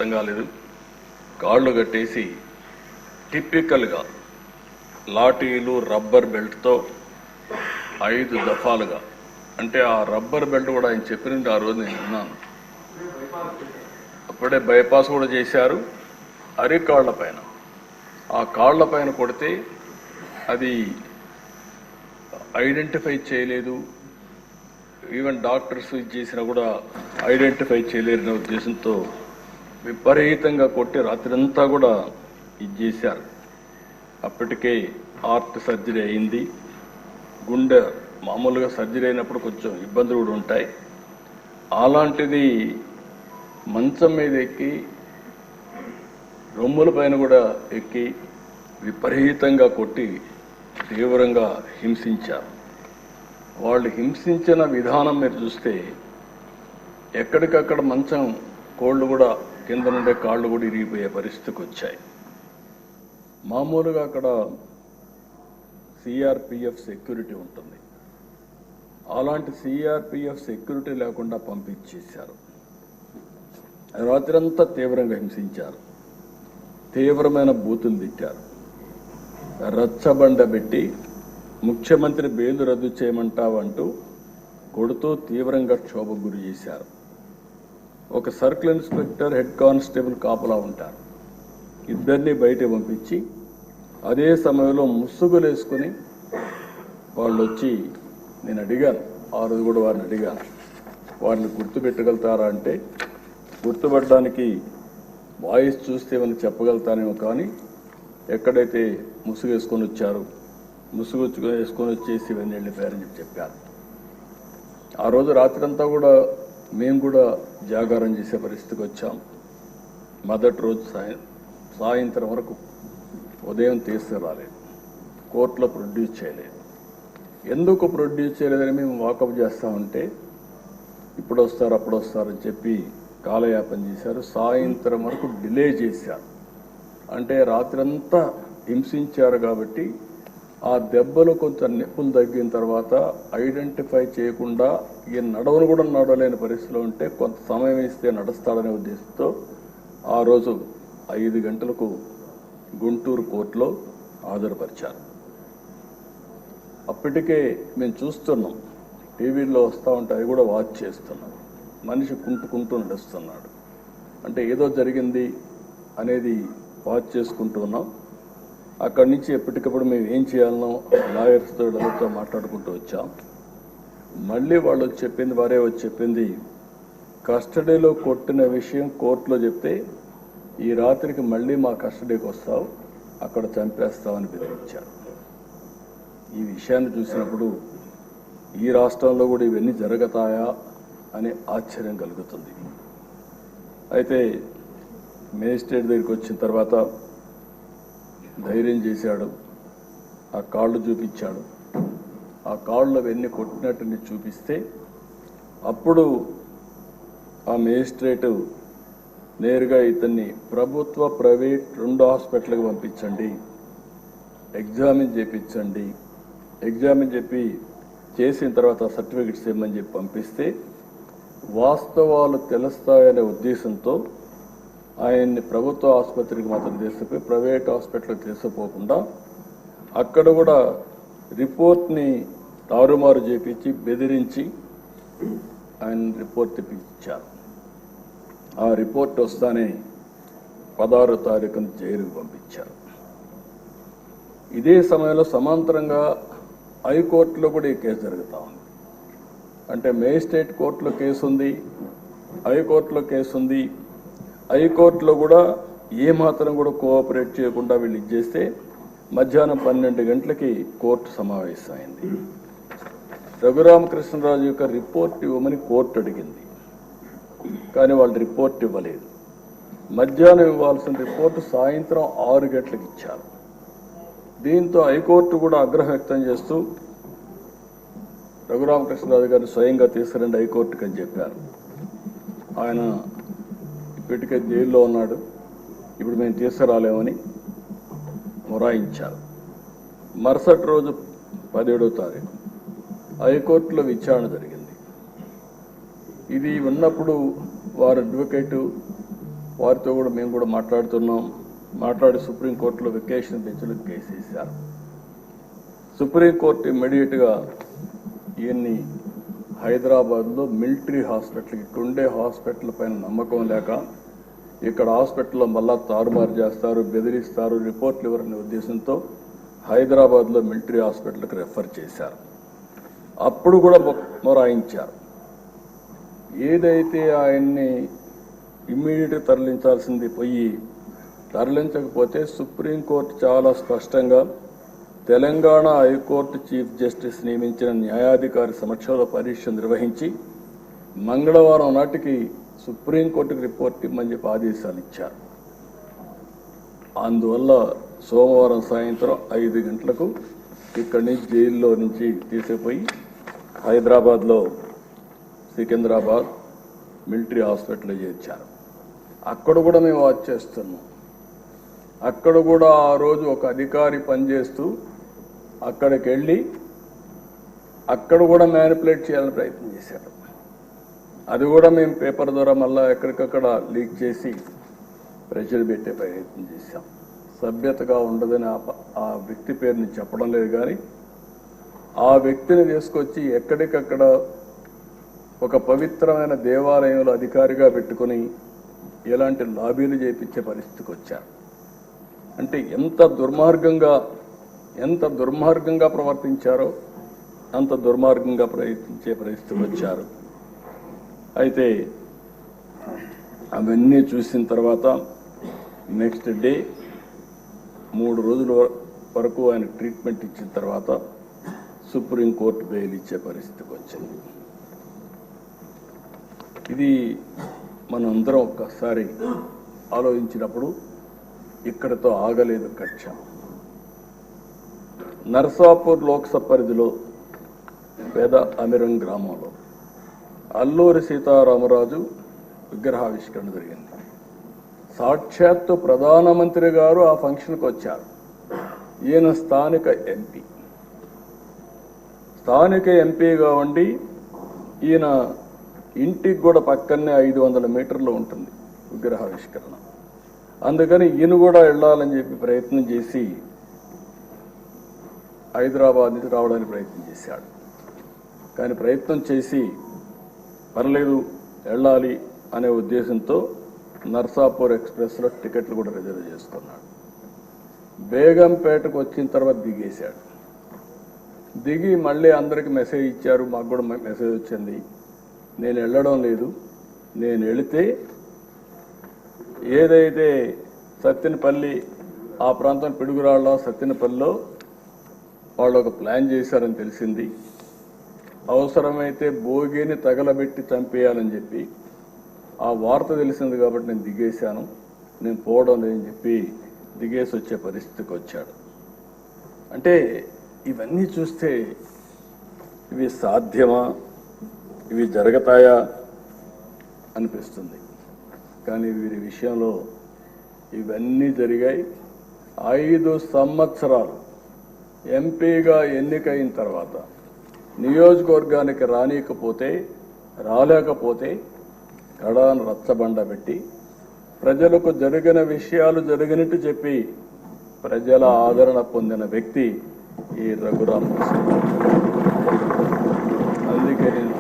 అర్థం కాలేదు. కాళ్ళు కట్టేసి టిపికల్గా లాఠీలు రబ్బర్ బెల్ట్తో 5 దఫాలుగా, అంటే ఆ రబ్బర్ బెల్ట్ కూడా ఆయన చెప్పినట్టు ఆ రోజు నేను విన్నాను. అప్పుడే బైపాస్ కూడా చేశారు. అరికాళ్ల పైన, ఆ కాళ్ల పైన కొడితే అది ఐడెంటిఫై చేయలేదు. ఈవెన్ డాక్టర్స్ ఇది చేసినా కూడా ఐడెంటిఫై చేయలేరనే ఉద్దేశంతో విపరీతంగా కొట్టి రాత్రంతా కూడా ఇది చేశారు. అప్పటికే హార్ట్ సర్జరీ అయింది. గుండె మామూలుగా సర్జరీ అయినప్పుడు కొంచెం ఇబ్బందులు కూడా ఉంటాయి. అలాంటిది మంచం మీద ఎక్కి రొమ్ముల పైన కూడా ఎక్కి విపరీతంగా కొట్టి తీవ్రంగా హింసించారు. వాళ్ళు హింసించిన విధానం మీరు చూస్తే ఎక్కడికక్కడ మంచం కోళ్ళు కూడా కింద నుండే కాళ్ళు కూడా ఇరిగిపోయే పరిస్థితికి వచ్చాయి. మామూలుగా అక్కడ సిఆర్పిఎఫ్ సెక్యూరిటీ ఉంటుంది. అలాంటి సిఆర్పిఎఫ్ సెక్యూరిటీ లేకుండా పంపించేశారు. రాత్రంతా తీవ్రంగా హింసించారు. తీవ్రమైన బూతులు తిట్టారు. రచ్చబండ పెట్టి ముఖ్యమంత్రి బెయిల్ రద్దు చేయమంటావంటూ కొడుతూ తీవ్రంగా క్షోభకు గురి చేశారు. ఒక సర్కిల్ ఇన్స్పెక్టర్, హెడ్ కానిస్టేబుల్ కాపలా ఉంటారు. ఇద్దరిని బయట పంపించి అదే సమయంలో ముసుగులు వేసుకుని వాళ్ళు వచ్చి, నేను అడిగాను ఆ రోజు కూడా వారిని అడిగాను, వారిని గుర్తుపెట్టగలుగుతారా అంటే గుర్తుపట్టడానికి వాయిస్ చూస్తే ఏమైనా చెప్పగలుగుతానేమో, కానీ ఎక్కడైతే ముసుగు వేసుకొని వచ్చారు, ముసుగు వేసుకొని వచ్చేసి ఇవన్నీ వెళ్ళిపోయారని చెప్పారు. ఆ రోజు రాత్రంతా కూడా మేము కూడా జాగారం చేసే పరిస్థితికి వచ్చాం. మొదటి రోజు సాయంత్రం వరకు ఉదయం తీసుకురాలేదు, కోర్టులో ప్రొడ్యూస్ చేయలేదు. ఎందుకు ప్రొడ్యూస్ చేయలేదని మేము వాకప్ చేస్తామంటే ఇప్పుడు వస్తారు అప్పుడు వస్తారని చెప్పి కాలయాపన చేశారు. సాయంత్రం వరకు డిలే చేశారు. అంటే రాత్రంతా హింసించారు కాబట్టి ఆ దెబ్బలు కొంచెం నొప్పులు తగ్గిన తర్వాత ఐడెంటిఫై చేయకుండా ఈ నడవను కూడా నడవలేని పరిస్థితిలో ఉంటే కొంత సమయం ఇస్తే నడుస్తాడనే ఉద్దేశంతో ఆ రోజు 5 గంటలకు గుంటూరు కోర్టులో హాజరుపరిచారు. అప్పటికే మేము చూస్తున్నాం, టీవీల్లో వస్తూ ఉంటే అవి కూడా వాచ్ చేస్తున్నాం. మనిషి కుంటుకుంటూ నడుస్తున్నాడు, అంటే ఏదో జరిగింది అనేది వాచ్ చేసుకుంటూ ఉన్నాం. అక్కడి నుంచి ఎప్పటికప్పుడు మేము ఏం చేయాలనో లాయర్స్తో ఎవరితో మాట్లాడుకుంటూ వచ్చాం. మళ్ళీ వాళ్ళు చెప్పింది, వారే వచ్చి చెప్పింది, కస్టడీలో కొట్టిన విషయం కోర్టులో చెప్తే ఈ రాత్రికి మళ్ళీ మా కస్టడీకి వస్తావు, అక్కడ చంపేస్తామని బెదిరించారు. ఈ విషయాన్ని చూసినప్పుడు ఈ రాష్ట్రంలో కూడా ఇవన్నీ జరుగుతాయా అనే ఆశ్చర్యం కలుగుతుంది. అయితే మేజిస్ట్రేట్ దగ్గరికి వచ్చిన తర్వాత ధైర్యం చేశాడు, ఆ కాళ్ళు చూపించాడు. ఆ కాళ్ళు అవన్నీ కొట్టినట్టుని చూపిస్తే అప్పుడు ఆ మేజిస్ట్రేటు నేరుగా ఇతన్ని ప్రభుత్వ ప్రైవేట్ 2 హాస్పిటల్కి పంపించండి, ఎగ్జామిన్ చేయించండి, ఎగ్జామిన్ చెప్పి చేసిన తర్వాత సర్టిఫికెట్స్ ఇవ్వమని చెప్పి పంపిస్తే వాస్తవాలు తెలుస్తాయనే ఉద్దేశంతో ఆయన్ని ప్రభుత్వ ఆసుపత్రికి మాత్రం తీసుకుపోయి ప్రైవేట్ హాస్పిటల్కి తీసుకుపోకుండా అక్కడ కూడా రిపోర్ట్ని తారుమారు చేపించి బెదిరించి ఆయన రిపోర్ట్ తెప్పించారు. ఆ రిపోర్ట్ వస్తానే 16వ తారీఖున జైలుకు పంపించారు. ఇదే సమయంలో సమాంతరంగా హైకోర్టులో కూడా ఈ కేసు జరుగుతూ ఉంది. అంటే మేజిస్ట్రేట్ కోర్టులో కేసు ఉంది, హైకోర్టులో కేసు ఉంది. హైకోర్టులో కూడా ఏమాత్రం కూడా కోఆపరేట్ చేయకుండా వీళ్ళు ఇచ్చేస్తే మధ్యాహ్నం 12 గంటలకి కోర్టు సమావేశమైంది. రఘురామకృష్ణరాజు యొక్క రిపోర్ట్ ఇవ్వమని కోర్టు అడిగింది, కానీ వాళ్ళు రిపోర్ట్ ఇవ్వలేదు. మధ్యాహ్నం ఇవ్వాల్సిన రిపోర్టు సాయంత్రం 6 గంటలకు ఇచ్చారు. దీంతో హైకోర్టు కూడా ఆగ్రహం వ్యక్తం చేస్తూ రఘురామకృష్ణరాజు గారిని స్వయంగా తీసుకురండి హైకోర్టుకి అని చెప్పారు. ఆయన ఇప్పటికే జైల్లో ఉన్నాడు, ఇప్పుడు మేము తీసుకురాలేమని మొరాయించారు. మరుసటి రోజు 17వ తారీఖు హైకోర్టులో విచారణ జరిగింది. ఇది ఉన్నప్పుడు వారు అడ్వకేటు వారితో కూడా మేము కూడా మాట్లాడుతున్నాం. మాట్లాడి సుప్రీంకోర్టులో వెకేషన్ బెంచ్లో కేసు వేశారు. సుప్రీంకోర్టు ఇమ్మీడియట్గా ఈయన్ని హైదరాబాద్లో మిలిటరీ హాస్పిటల్కి, ఇక్కడుండే హాస్పిటల్ పైన నమ్మకం లేక ఇక్కడ హాస్పిటల్లో మళ్ళా తారుమారు చేస్తారు, బెదిరిస్తారు, రిపోర్ట్లు ఇవ్వరనే ఉద్దేశంతో హైదరాబాద్లో మిలిటరీ హాస్పిటల్కి రెఫర్ చేశారు. అప్పుడు కూడా మొరాయించారు. ఏదైతే ఆయన్ని ఇమ్మీడియట్గా తరలించాల్సింది పోయి తరలించకపోతే సుప్రీంకోర్టు చాలా స్పష్టంగా తెలంగాణ హైకోర్టు చీఫ్ జస్టిస్ నియమించిన న్యాయాధికారి సమక్షంలో పరీక్ష నిర్వహించి మంగళవారం నాటికి సుప్రీంకోర్టుకు రిపోర్ట్ ఇమ్మని చెప్పి ఆదేశాలు ఇచ్చారు. అందువల్ల సోమవారం సాయంత్రం 5 గంటలకు ఇక్కడి నుంచి జైల్లో నుంచి తీసుకుపోయి హైదరాబాద్లో సికింద్రాబాద్ మిలిటరీ హాస్పిటల్లో చేర్చారు. అక్కడ కూడా మేము వాచ్ చేస్తున్నాం. అక్కడ కూడా ఆ రోజు ఒక అధికారి పనిచేస్తూ అక్కడికి వెళ్ళి అక్కడ కూడా మ్యానిపులేట్ చేయాలని ప్రయత్నం చేశాడు. అది కూడా మేము పేపర్ ద్వారా మళ్ళీ ఎక్కడికక్కడ లీక్ చేసి ప్రెషర్ పెట్టే ప్రయత్నం చేశాం. సభ్యతగా ఉండదని ఆ వ్యక్తి పేరుని చెప్పడం లేదు, కానీ ఆ వ్యక్తిని తీసుకొచ్చి ఎక్కడికక్కడ ఒక పవిత్రమైన దేవాలయంలో అధికారిగా పెట్టుకుని ఎలాంటి లాబీలు చేయించే పరిస్థితికి వచ్చారు. అంటే ఎంత దుర్మార్గంగా ప్రవర్తించారో అంత దుర్మార్గంగా ప్రయత్నించే పరిస్థితికి వచ్చారు. అయితే అవన్నీ చూసిన తర్వాత నెక్స్ట్ డే 3 రోజుల వరకు ఆయన ట్రీట్మెంట్ ఇచ్చిన తర్వాత సుప్రీంకోర్టు బెయిల్ ఇచ్చే పరిస్థితికి వచ్చింది. ఇది మనందరం ఒక్కసారి ఆలోచించినప్పుడు ఇక్కడతో ఆగలేదు కక్ష. నర్సాపూర్ లోక్సభ పరిధిలో పేద అమిరం గ్రామంలో అల్లూరి సీతారామరాజు విగ్రహావిష్కరణ జరిగింది. సాక్షాత్తు ప్రధానమంత్రి గారు ఆ ఫంక్షన్కి వచ్చారు. ఈయన స్థానిక ఎంపీగా ఉండి ఈయన ఇంటికి కూడా పక్కనే 500 మీటర్లు ఉంటుంది విగ్రహావిష్కరణ. అందుకని ఈయన కూడా వెళ్ళాలని చెప్పి ప్రయత్నం చేసి హైదరాబాద్ నుంచి రావడానికి ప్రయత్నం చేశాడు. కానీ ప్రయత్నం చేసి పర్లేదు వెళ్ళాలి అనే ఉద్దేశంతో నర్సాపూర్ ఎక్స్ప్రెస్లో టికెట్లు కూడా రిజర్వ్ చేసుకున్నాడు. బేగంపేటకు వచ్చిన తర్వాత దిగేశాడు. దిగి మళ్ళీ అందరికి మెసేజ్ ఇచ్చారు, మాకు కూడా మెసేజ్ వచ్చింది, నేను వెళ్ళడం లేదు, నేను వెళితే ఏదైతే సత్తెనపల్లి ఆ ప్రాంతం పిడుగురాళ్ళ సత్తెనపల్లిలో వాళ్ళు ఒక ప్లాన్ చేశారని తెలిసింది. అవసరమైతే భోగిని తగలబెట్టి చంపేయాలని చెప్పి ఆ వార్త తెలిసింది కాబట్టి నేను దిగేశాను, నేను పోవడం లేదని చెప్పి దిగేసి వచ్చే పరిస్థితికి వచ్చాడు. అంటే ఇవన్నీ చూస్తే ఇవి సాధ్యమా, ఇవి జరుగుతాయా అనిపిస్తుంది. కానీ వీరి విషయంలో ఇవన్నీ జరిగాయి. 5 సంవత్సరాలు ఎంపీగా ఎన్నికైన తర్వాత నియోజకవర్గానికి రాలేకపోతే కడాను రచ్చబండ పెట్టి ప్రజలకు జరిగిన విషయాలు జరిగినట్టు చెప్పి ప్రజల ఆదరణ పొందిన వ్యక్తి ఈ రఘురామకృష్ణ. అందుకే నేను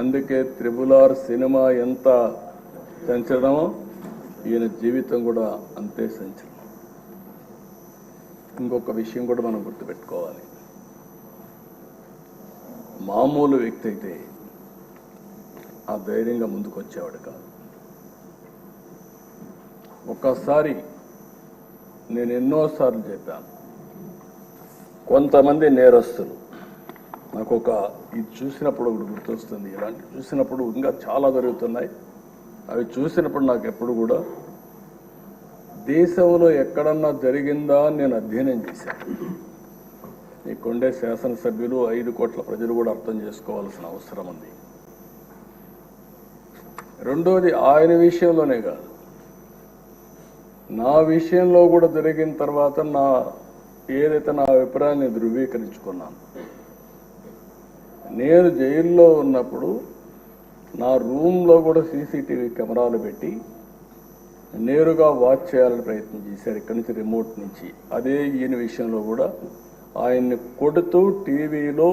అందుకే త్రిబుల్-ఆర్ సినిమా ఎంత సంచలనమో ఈయన జీవితం కూడా అంతే సంచలనం. ఇంకొక విషయం కూడా మనం గుర్తుపెట్టుకోవాలి. మామూలు వ్యక్తి అయితే ఆ ధైర్యంగా ముందుకు వచ్చేవాడు కాదు. ఒక్కసారి నేను ఎన్నోసార్లు చెప్పాను, కొంతమంది నేరస్తులు నాకు ఇది చూసినప్పుడు ఒకటి గుర్తొస్తుంది. ఇలాంటి చూసినప్పుడు ఇంకా చాలా జరుగుతున్నాయి. అవి చూసినప్పుడు నాకు ఎప్పుడు కూడా దేశంలో ఎక్కడన్నా జరిగిందా అని నేను అధ్యయనం చేశాను. ఇక్కడుండే శాసనసభ్యులు 5 కోట్ల ప్రజలు కూడా అర్థం చేసుకోవాల్సిన అవసరం ఉంది. రెండోది ఆయన విషయంలోనే కాదు, నా విషయంలో కూడా జరిగిన తర్వాత ఏదైతే నా అభిప్రాయాన్ని ధృవీకరించుకున్నాను. నేను జైల్లో ఉన్నప్పుడు నా రూమ్లో కూడా సీసీటీవీ కెమెరాలు పెట్టి నేరుగా వాచ్ చేయాలని ప్రయత్నం చేశారు ఇక్కడి నుంచి రిమోట్ నుంచి. అదే ఈయన విషయంలో కూడా ఆయన్ని కొడుతూ టీవీలో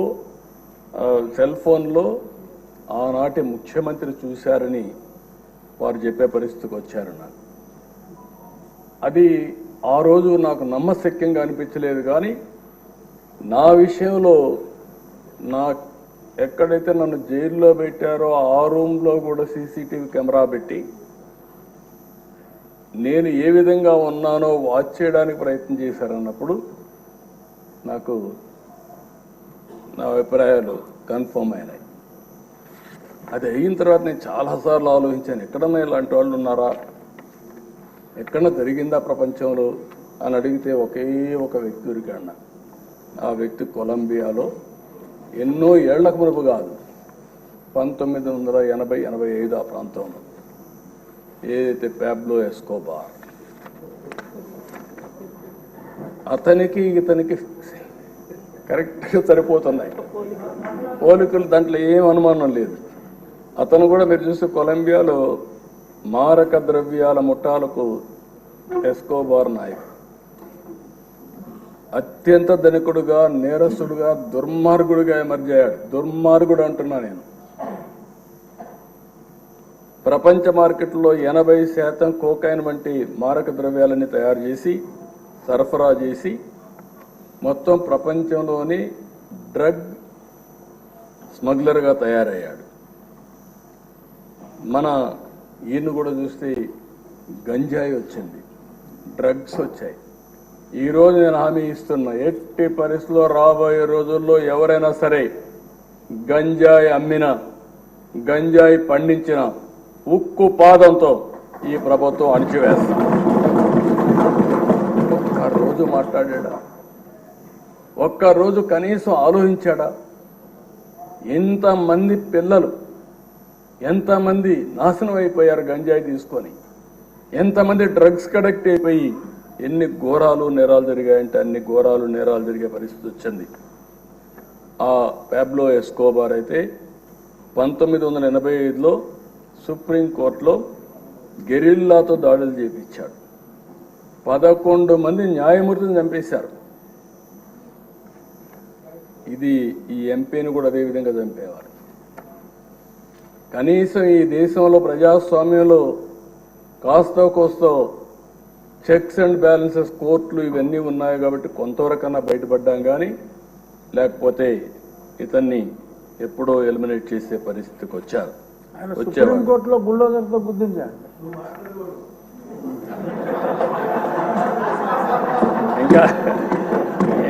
సెల్ ఫోన్లో ఆనాటి ముఖ్యమంత్రి చూశారని వారు చెప్పే పరిస్థితికి వచ్చారు. నాకు అది ఆ రోజు నాకు నమ్మశక్యంగా అనిపించలేదు. కానీ నా విషయంలో నా ఎక్కడైతే నన్ను జైల్లో పెట్టారో ఆ రూమ్లో కూడా సీసీటీవీ కెమెరా పెట్టి నేను ఏ విధంగా ఉన్నానో వాచ్ చేయడానికి ప్రయత్నం చేశారన్నప్పుడు నాకు నా అభిప్రాయాలు కన్ఫర్మ్ అయినాయి. అది అయిన తర్వాత నేను చాలాసార్లు ఆలోచించాను, ఎక్కడన్నా ఇలాంటి వాళ్ళు ఉన్నారా, ఎక్కడన్నా జరిగిందా ప్రపంచంలో అని అడిగితే ఒకే ఒక వ్యక్తి దొరికాడు. ఆ వ్యక్తి కొలంబియాలో ఎన్నో ఏళ్లకు మునుపు కాదు, 1980-85 ఆ ప్రాంతంలో ఏదైతే పాబ్లో ఎస్కోబార్, అతనికి ఇతనికి కరెక్ట్గా సరిపోతున్నాయి పోలికలు, దాంట్లో ఏం అనుమానం లేదు. అతను కూడా మీరు చూస్తే కొలంబియాలో మారక ద్రవ్యాల ముఠాలకు ఎస్కోబార్ నాయకుడు, అత్యంత ధనికుడుగా, నేరస్తుడుగా, దుర్మార్గుడుగా ఎమర్జ్ అయ్యాడు. దుర్మార్గుడు అంటున్నా నేను. ప్రపంచ మార్కెట్లో 80% కోకైన్ వంటి మారక ద్రవ్యాలని తయారు చేసి సరఫరా చేసి మొత్తం ప్రపంచంలోని డ్రగ్ స్మగ్లర్గా తయారయ్యాడు. మన ఈయన కూడా చూస్తే గంజాయి వచ్చింది, డ్రగ్స్ వచ్చాయి. ఈరోజు నేను హామీ ఇస్తున్నా, ఎట్టి పరిస్థితుల్లో రాబోయే రోజుల్లో ఎవరైనా సరే గంజాయి అమ్మినా, గంజాయి పండించిన ఉక్కు పాదంతో ఈ ప్రభుత్వం అణిచివేస్తాం. ఒక్కరోజు మాట్లాడా? ఒక్కరోజు కనీసం ఆలోచించాడా? ఎంతమంది పిల్లలు, ఎంతమంది నాశనం అయిపోయారు గంజాయి తీసుకొని, ఎంతమంది డ్రగ్స్ కడెక్ట్ అయిపోయి ఎన్ని ఘోరాలు నేరాలు జరిగాయంటే అన్ని ఘోరాలు నేరాలు జరిగే పరిస్థితి వచ్చింది. ఆ పాబ్లో ఎస్కోబార్ అయితే 1985లో సుప్రీంకోర్టులో గెరిల్లాతో దాడులు చేపించాడు. 11 మంది న్యాయమూర్తిని చంపేశారు. ఇది ఈ ఎంపీని కూడా అదే విధంగా చంపేవారు. కనీసం ఈ దేశంలో ప్రజాస్వామ్యంలో కాస్తో కోస్తో చెక్స్ అండ్ బ్యాలెన్సెస్, కోర్టులు ఇవన్నీ ఉన్నాయి కాబట్టి కొంతవరకన్నా బయటపడ్డాం. కానీ లేకపోతే ఇతన్ని ఎప్పుడో ఎలిమినేట్ చేసే పరిస్థితికి వచ్చారు. సుప్రీంకోర్టులో బుల్డోజర్తో గుర్తించారు.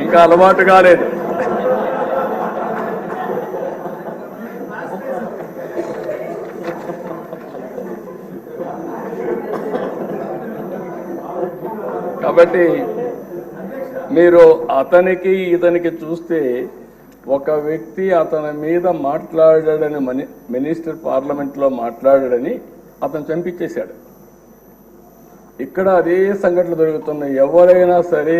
ఇంకా అలవాటు కాలేదు. కాబట్టి మీరు అతనికి ఇతనికి చూస్తే ఒక వ్యక్తి అతని మీద మాట్లాడాడని, మినిస్టర్ పార్లమెంట్లో మాట్లాడాడని అతను చంపించేశాడు. ఇక్కడ అదే సంఘటనలు జరుగుతున్నాయి. ఎవరైనా సరే